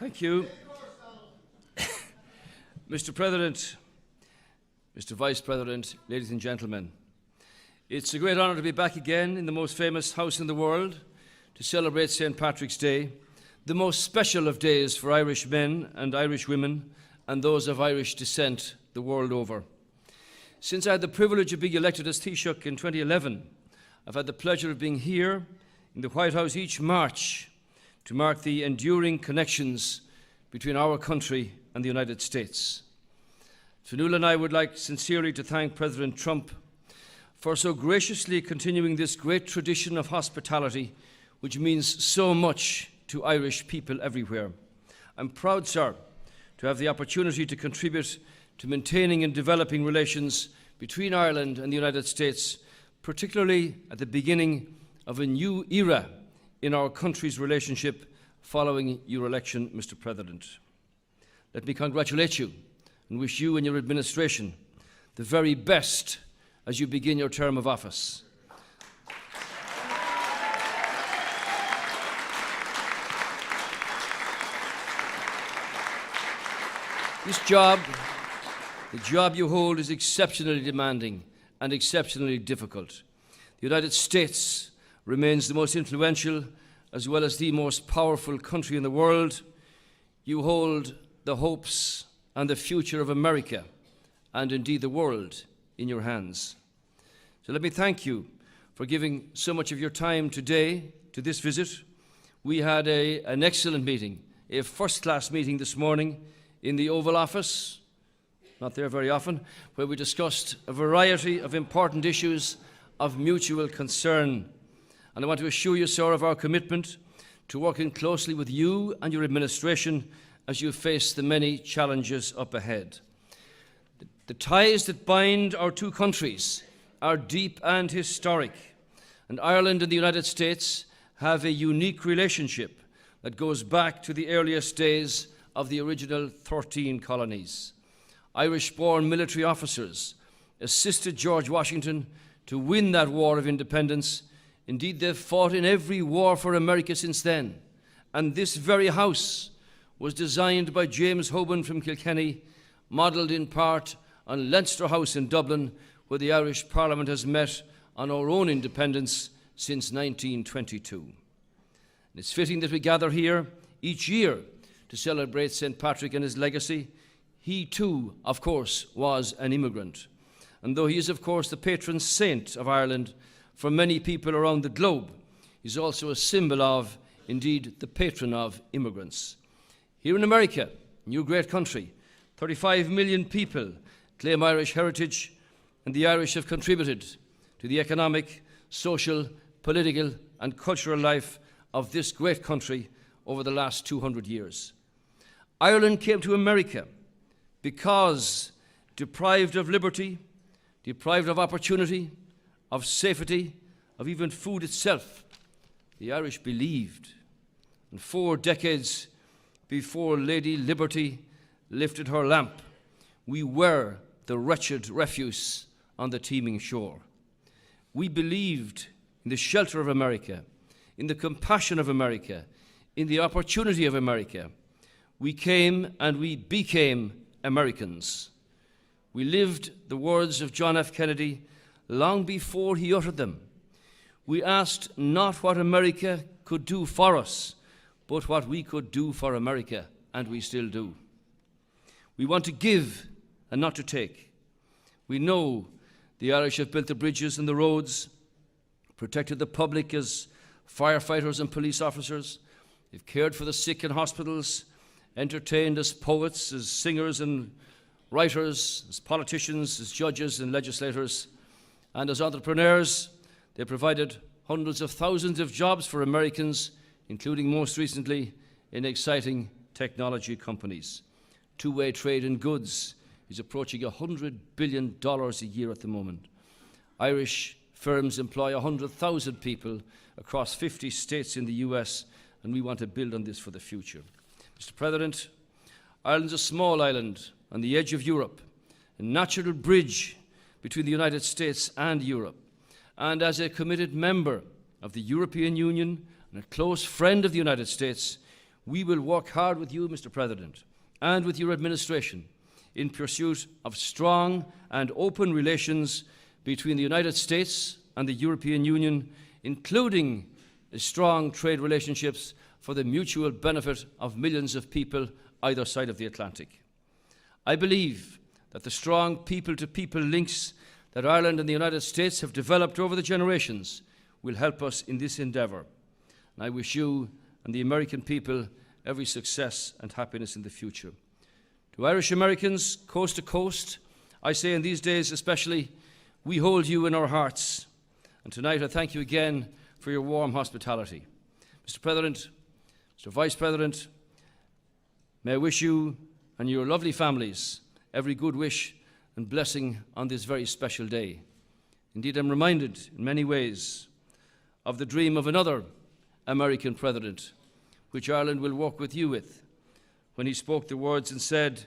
Thank you. Mr. President, Mr. Vice President, ladies and gentlemen, it's a great honour to be back again in the most famous house in the world to celebrate St. Patrick's Day, the most special of days for Irish men and Irish women and those of Irish descent the world over. Since I had the privilege of being elected as Taoiseach in 2011, I've had the pleasure of being here in the White House each March to mark the enduring connections between our country and the United States. Fionnuala and I would like sincerely to thank President Trump for so graciously continuing this great tradition of hospitality, which means so much to Irish people everywhere. I'm proud, sir, to have the opportunity to contribute to maintaining and developing relations between Ireland and the United States, particularly at the beginning of a new era in our country's relationship following your election, Mr. President. Let me congratulate you and wish you and your administration the very best as you begin your term of office. This job, the job you hold, is exceptionally demanding and exceptionally difficult. The United States remains the most influential as well as the most powerful country in the world. You hold the hopes and the future of America, and indeed the world, in your hands. So let me thank you for giving so much of your time today to this visit. We had an excellent meeting, a first-class meeting this morning in the Oval Office, not there very often, where we discussed a variety of important issues of mutual concern. And I want to assure you, sir, of our commitment to working closely with you and your administration as you face the many challenges up ahead. The ties that bind our two countries are deep and historic, and Ireland and the United States have a unique relationship that goes back to the earliest days of the original 13 colonies. Irish-born military officers assisted George Washington to win that war of independence. Indeed, they've fought in every war for America since then. And this very house was designed by James Hoban from Kilkenny, modelled in part on Leinster House in Dublin, where the Irish Parliament has met on our own independence since 1922. And it's fitting that we gather here each year to celebrate St. Patrick and his legacy. He too, of course, was an immigrant. And though he is, of course, the patron saint of Ireland for many people around the globe, he's also a symbol of, indeed, the patron of immigrants. Here in America, your great country, 35 million people claim Irish heritage, and the Irish have contributed to the economic, social, political, and cultural life of this great country over the last 200 years. Ireland came to America because, deprived of liberty, deprived of opportunity, of safety, of even food itself, the Irish believed. And 4 decades before Lady Liberty lifted her lamp, we were the wretched refuse on the teeming shore. We believed in the shelter of America, in the compassion of America, in the opportunity of America. We came and we became Americans. We lived the words of John F. Kennedy long before he uttered them. We asked not what America could do for us, but what we could do for America, and we still do. We want to give and not to take. We know the Irish have built the bridges and the roads, protected the public as firefighters and police officers. They've cared for the sick in hospitals, entertained as poets, as singers and writers, as politicians, as judges and legislators. And as entrepreneurs, they provided hundreds of thousands of jobs for Americans, including most recently in exciting technology companies. Two-way trade in goods is approaching $100 billion a year at the moment. Irish firms employ 100,000 people across 50 states in the US, and we want to build on this for the future. Mr. President, Ireland's a small island on the edge of Europe, a natural bridge between the United States and Europe. And as a committed member of the European Union and a close friend of the United States, we will work hard with you, Mr. President, and with your administration in pursuit of strong and open relations between the United States and the European Union, including strong trade relationships for the mutual benefit of millions of people either side of the Atlantic. I believe that the strong people-to-people links that Ireland and the United States have developed over the generations will help us in this endeavour. And I wish you and the American people every success and happiness in the future. To Irish Americans, coast to coast, I say in these days especially, we hold you in our hearts. And tonight I thank you again for your warm hospitality. Mr. President, Mr. Vice President, may I wish you and your lovely families every good wish and blessing on this very special day. Indeed, I'm reminded in many ways of the dream of another American president, which Ireland will work with you with, when he spoke the words and said,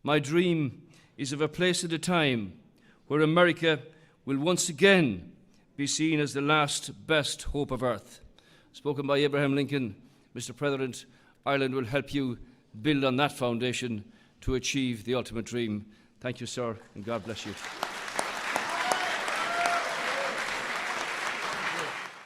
"My dream is of a place and a time where America will once again be seen as the last best hope of earth." Spoken by Abraham Lincoln. Mr. President, Ireland will help you build on that foundation to achieve the ultimate dream. Thank you, sir, and God bless you.